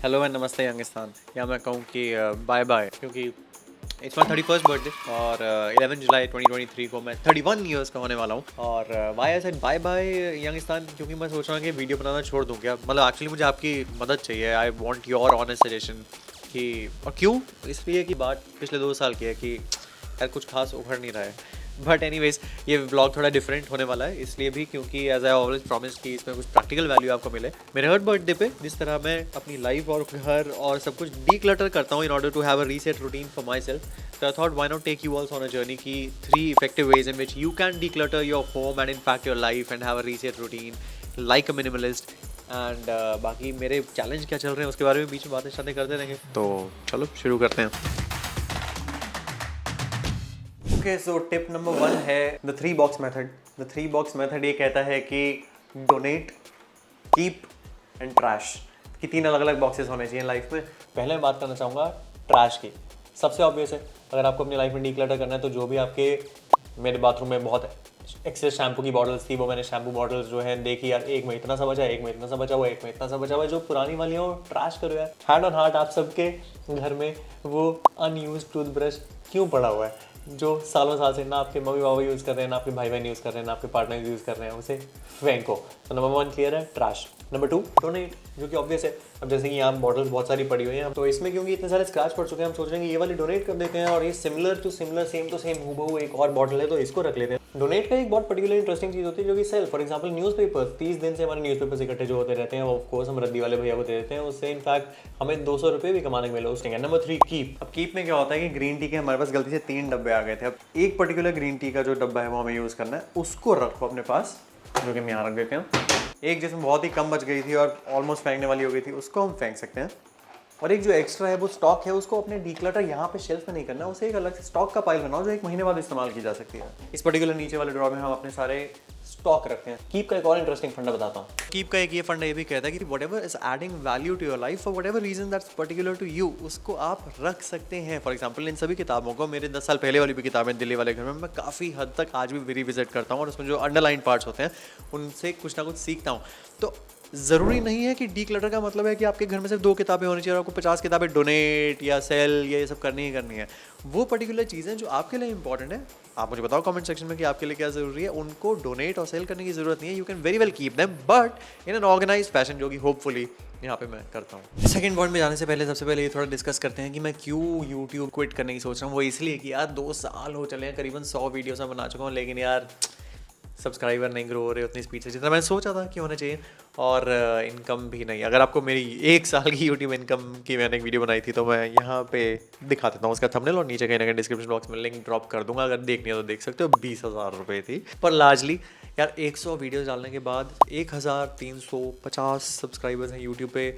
Hello and नमस्ते यंगिस्तान, या मैं कहूँ कि बाय बाय, क्योंकि इट्स माई 31st बर्थडे और 11 जुलाई 2023 को मैं 31 ईयर्स का होने वाला हूँ। और why I said bye bye Youngistan, क्योंकि मैं सोच रहा हूँ कि वीडियो बनाना छोड़ दूँ क्या। मतलब एक्चुअली मुझे आपकी मदद चाहिए। I want your honest suggestion कि और क्यों। इसलिए कि बात पिछले 2 साल की है कि यार कुछ खास उभर नहीं रहा है। बट एनीवेज, ये व्लॉग थोड़ा डिफरेंट होने वाला है, इसलिए भी क्योंकि एज आई ऑलवेज प्रॉमिस कि इसमें कुछ प्रैक्टिकल वैल्यू आपको मिले। मेरे हर बर्थडे पे जिस तरह मैं अपनी लाइफ और घर और सब कुछ डीक्लटर करता हूँ in order to have a reset routine for myself, so I thought why not take you also on a journey की 3 effective ways in which you can declutter your home and impact your life and have a reset routine like a minimalist and बाकी मेरे challenge क्या चल रहे हैं उसके बारे में बीच में बातें करते रहेंगे। तो चलो शुरू करते हैं। ओके, सो टिप नंबर 1 है the 3 box method. The 3 box method ये कहता है कि डोनेट, कीप एंड ट्रैश की 3 अलग अलग बॉक्सेस होने चाहिए लाइफ में। पहले मैं बात करना चाहूँगा ट्रैश की। सबसे ऑब्वियस है, अगर आपको अपनी लाइफ में डीक्लटर करना है तो जो भी आपके, मेरे बाथरूम में बहुत एक्सेस शैम्पू की बॉटल्स थी, वो मैंने शैम्पू बॉटल्स जो है देखी यार, एक में इतना सा बचा, एक में इतना सा बचा हुआ, एक में इतना सा बचा हुआ, जो पुरानी वाली हो ट्रैश करो यार। हैंड ऑन हार्ट, आप सबके घर में वो अनयूज्ड टूथब्रश क्यों पड़ा हुआ है जो सालों साल से ना आपके मम्मी पापा यूज़ कर रहे हैं, ना आपके भाई बहन यूज़ कर रहे हैं, ना आपके पार्टनर यूज़ कर रहे हैं, उसे फेंको। तो नंबर 1 क्लियर है, ट्रैश। नंबर 2 डोनेट, जो कि ऑब्वियस है। अब जैसे कि यहाँ बॉटल्स बहुत सारी पड़ी हुई हैं, तो इसमें क्योंकि इतने सारे स्क्रैच पड़ चुके हैं, हम सोच रहे हैं कि ये वाली डोनेट कर देते हैं, और ये similar to similar, same to same हूबहू एक और बॉटल है तो इसको रख लेते हैं। डोनेट का एक बहुत पर्टिकुलर इंटरेस्टिंग चीज़ होती है जो कि सेल, फॉर एग्जाम्पल न्यूज़पेपर, 30 दिन से हमारे न्यूज़पेपर्स इकट्ठे जो होते रहते हैं, वो ऑफकोर्स हम रद्दी वाले भैया को दे देते हैं, उससे इनफैक्ट हमें 200 रुपये भी कमाने को मिले उसके। Number 3 keep. अब कीप में क्या होता है कि ग्रीन टी के हमारे पास गलती से 3 डब्बे आ गए थे। अब एक पर्टिकुलर ग्रीन टी का जो डब्बा है वो हमें यूज़ करना है, उसको रखो अपने पास, जो कि हम यहाँ रख देते हैं। एक जिसमें बहुत ही कम बच गई थी और ऑलमोस्ट फेंकने वाली हो गई थी, उसको हम फेंक सकते हैं। और एक जो एक्स्ट्रा है वो स्टॉक है, उसको अपने डीक्लटर यहाँ पे शेल्फ में नहीं करना, उसे एक अलग से स्टॉक का पाइल बनाओ जो 1 महीने बाद इस्तेमाल की जा सकती है। इस पर्टिकुलर नीचे वाले ड्रॉर में हम अपने सारे स्टॉक रखते हैं। कीप का एक और इंटरेस्टिंग फंडा बताता हूँ। कीप का एक ये फंडा ये भी कहता है कि whatever is adding value to your life for whatever reason that's particular to you, उसको आप रख सकते हैं। फॉर एग्जांपल, इन सभी किताबों को, मेरे 10 साल पहले वाली भी किताबें दिल्ली वाले घर में, मैं काफ़ी हद तक आज भी रिविजिट करता हूँ और उसमें जो अंडरलाइन पार्ट्स होते हैं उनसे कुछ ना कुछ सीखता हूँ। तो ज़रूरी नहीं है कि डीक्लटर का मतलब है कि आपके घर में सिर्फ 2 किताबें होनी चाहिए और आपको 50 किताबें डोनेट या सेल या ये सब करनी ही करनी है। वो पर्टिकुलर चीज़ें जो आपके लिए इंपॉर्टेंट है, आप मुझे बताओ कमेंट सेक्शन में कि आपके लिए क्या ज़रूरी है, उनको डोनेट और सेल करने की ज़रूरत नहीं है। You can very well keep them but in an organize fashion, जो कि होपफुली यहाँ पे मैं करता हूँ। सेकंड पॉइंट में जाने से पहले सबसे पहले ये थोड़ा डिस्कस करते हैं कि मैं क्यों यूट्यूब क्विट करने की सोच रहा हूँ। वो इसलिए कि यार 2 साल हो चले हैं, करीबन 100 वीडियोस मैं बना चुका हूँ, लेकिन यार सब्सक्राइबर नहीं ग्रो हो रहे उतनी स्पीड से जितना मैंने सोचा था कि होना चाहिए, और इनकम भी नहीं। अगर आपको मेरी 1 साल की यूट्यूब इनकम की मैंने एक वीडियो बनाई थी तो मैं यहाँ पे दिखा देता हूँ उसका थंबनेल, और नीचे कहीं ना कहीं डिस्क्रिप्शन बॉक्स में लिंक ड्रॉप कर दूंगा, अगर देखनी है तो देख सकते हो। 20,000 रुपये थी, पर लार्जली यार 100 वीडियोज़ डालने के बाद 1350 सब्सक्राइबर्स हैं यूट्यूब पे।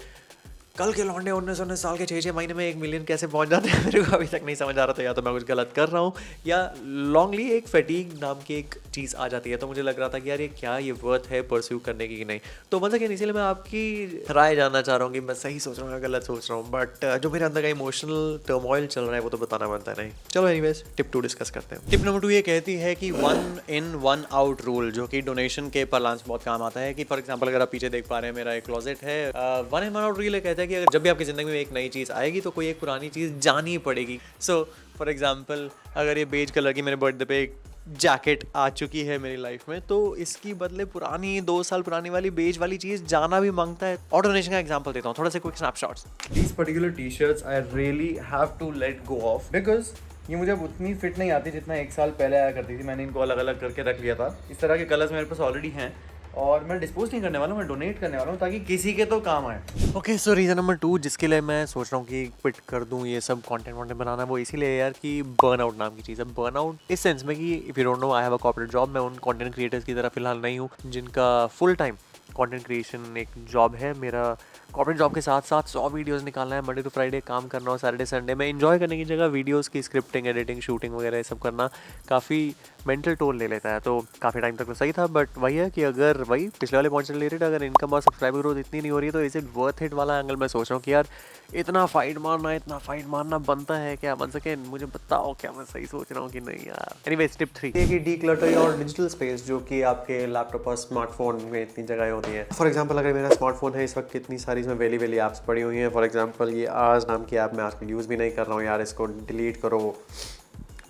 कल के लौंडे 19 साल के 6 महीने में 1 मिलियन कैसे पहुंच जाते हैं, मेरे को अभी तक नहीं समझ आ रहा था। या तो मैं कुछ गलत कर रहा हूँ या लॉन्गली एक फैटीग नाम की एक चीज़ आ जाती है, तो मुझे लग रहा था कि यार ये क्या, ये वर्थ है परस्यू करने की कि नहीं। तो मतलब कि इसीलिए मैं आपकी राय जानना चाह रहा हूँ कि मैं सही सोच रहा हूँ या गलत सोच रहा हूँ, बट जो मेरे अंदर का इमोशनल टर्मोइल चल रहा है वो तो बताना बनता है नहीं। चलो एनीवेज, टिप 2 डिस्कस करते हैं। टिप नंबर 2 ये कहती है कि 1 in 1 out रूल, जो कि डोनेशन के पार्लांस बहुत काम आता है। कि फॉर एग्जाम्पल, अगर आप पीछे देख पा रहे हैं, मेरा एक क्लोजेट है। 1 in 1 out रूल कहता है कि अगर जब भी आपकी जिंदगी में एक नई चीज़ आएगी तो कोई एक पुरानी चीज़ जानी पड़ेगी। सो फॉर एग्जाम्पल, अगर ये बेज कलर की मेरे बर्थडे पे एक जैकेट आ चुकी है मेरी लाइफ में, तो इसकी बदले पुरानी 2 साल पुरानी वाली बेज वाली चीज़ जाना भी मांगता है। और डोनेशन का एग्जाम्पल देता हूँ, थोड़ा सा quick snapshots. These particular T shirts I really have to let go off because ये मुझे अब उतनी फिट नहीं आती जितना 1 साल पहले आया करती थी। मैंने इनको अलग अलग करके रख लिया था। इस तरह के कलर्स मेरे पास ऑलरेडी हैं और मैं डिस्पोज नहीं करने वाला हूँ, मैं डोनेट करने वाला हूँ ताकि किसी के तो काम आए। ओके, सो रीज़न नंबर 2 जिसके लिए मैं सोच रहा हूँ कि क्विट कर दूँ ये सब कंटेंट बनाना, वो इसीलिए यार कि बर्नआउट नाम की चीज़ है। बर्नआउट इस सेंस में कि if you don't know, I have a corporate job. मैं उन कंटेंट क्रिएटर्स की तरह फिलहाल नहीं हूँ जिनका फुल टाइम कंटेंट क्रिएशन एक जॉब है। मेरा कॉर्पोरेट जॉब के साथ साथ 100 वीडियोस निकालना है, मंडे टू फ्राइडे काम करना, और सैटरडे संडे में एंजॉय करने की जगह वीडियोस की स्क्रिप्टिंग, एडिटिंग, शूटिंग वगैरह ये सब करना काफ़ी मेंटल टोल ले लेता है। तो काफ़ी टाइम तक तो सही था, बट वही है कि अगर वही पिछले वाले पॉइंट से रिलेटेड, अगर इनकम और सब्सक्राइबर ग्रोथ इतनी नहीं हो रही है तो इज इट वर्थ इट वाला एंगल मैं सोच रहा हूँ कि यार इतना फाइट मारना बनता है क्या? बन सके मुझे बताओ, क्या मैं सही सोच रहा हूँ कि नहीं यार। एनीवे, टिप 3 ये कि डीक्लटर योर डिजिटल स्पेस, जो कि आपके लैपटॉप और स्मार्टफोन में इतनी जगह होती है। फॉर एग्जांपल, अगर मेरा स्मार्टफोन है इस वक्त कितनी सारी इसमें वेली वेली ऐप्स पड़ी हुई हैं। फॉर एग्जांपल ये आज नाम की ऐप मैं आजकल यूज़ भी नहीं कर रहा हूँ यार, इसको डिलीट करो,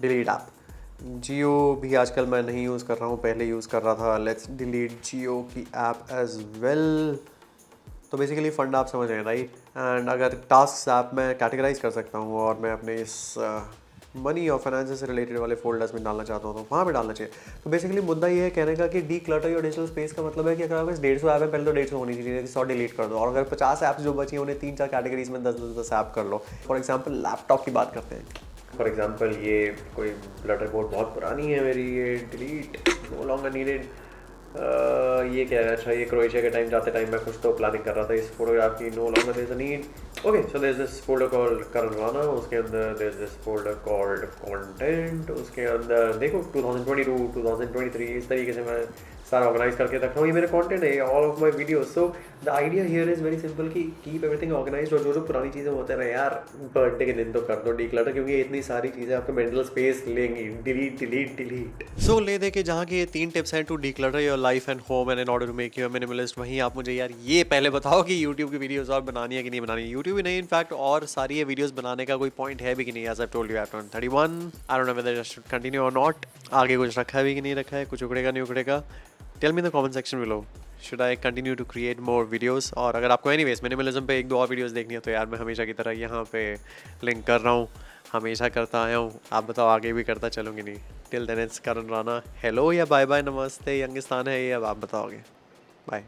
डिलीट ऐप। जियो भी आजकल मैं नहीं यूज़ कर रहा हूँ, पहले यूज़ कर रहा था। लेट्स डिलीट जियो की ऐप एज वेल। तो बेसिकली फंड आप समझ रहे हैं राइट। एंड अगर टास्क ऐप मैं कैटेगराइज कर सकता हूँ और मैं अपने इस मनी और फाइनेंस से रिलेटेड वाले फोल्डर्स में डालना चाहता हूँ तो वहाँ पे डालना चाहिए। तो बेसिकली मुद्दा ये है कहने का कि D clutter your digital space का मतलब है कि अगर आपके 150 ऐप है पहले तो 150 होनी चाहिए, 100 डिलीट कर दो। और अगर 50 ऐप्स जो बची हैं उन्हें 3-4 कैटेगरीज में 10-10 ऐप कर लो। फॉर एग्जाम्पल लैपटॉप की बात करते हैं। फॉर एग्जाम्पल ये कोई ब्लटर बोर्ड बहुत पुरानी है मेरी, ये डिलीट, नो लॉन्गर नीडेड। ये क्या है, अच्छा ये क्रोएशिया के टाइम जाते टाइम मैं कुछ तो प्लानिंग कर रहा था इस फोटोग्राफ की, no longer there is a need. Okay so there is this folder called Karan Rana, उसके अंदर there is this folder called content, उसके अंदर देखो 2022 2023 इस तरीके से मैं सारा ऑर्गेनाइज करके रख रहा हूँ। ये मेरे कंटेंट है, all of my videos. So the idea here is very simple कि कीप एवरीथिंग ऑर्गेनाइज्ड। और जो पुरानी चीज़ें होते रहे यार, बर्थडे के दिन तो कर दो डीक्लटर, क्योंकि ये इतनी सारी चीज़ें आपको मेंटल स्पेस लेंगी। Delete delete delete. सो ले दे के जहाँ की ये 3 टिप्स हैं to declutter your life and home and in order to make you a minimalist, वहीं आप मुझे यार ये पहले बताओ कि यूट्यूब की वीडियोस और बनानी है कि नहीं बनानी। यूट्यूब ही नहीं इनफैक्ट और सारी ये वीडियोस बनाने का कोई पॉइंट है भी कि नहीं। As I told you I turn 31, I don't know whether I should continue और नॉट। आगे कुछ रखा है भी कि नहीं रखा है, कुछ उखड़ेगा नहीं उखड़ेगा। Tell me in the comment section below, should I continue to create more videos. और अगर आपको एनीवेज मिनिमलिज्म पे 1-2 और वीडियोस देखनी है तो यार मैं हमेशा की तरह यहाँ पे लिंक कर रहा हूँ, हमेशा करता आया हूँ। आप बताओ आगे भी करता चलूँगी नहीं। Till then it's Karan Rana, hello या बाय बाय, नमस्ते, यंगिस्तान है ये, अब आप बताओगे। बाय।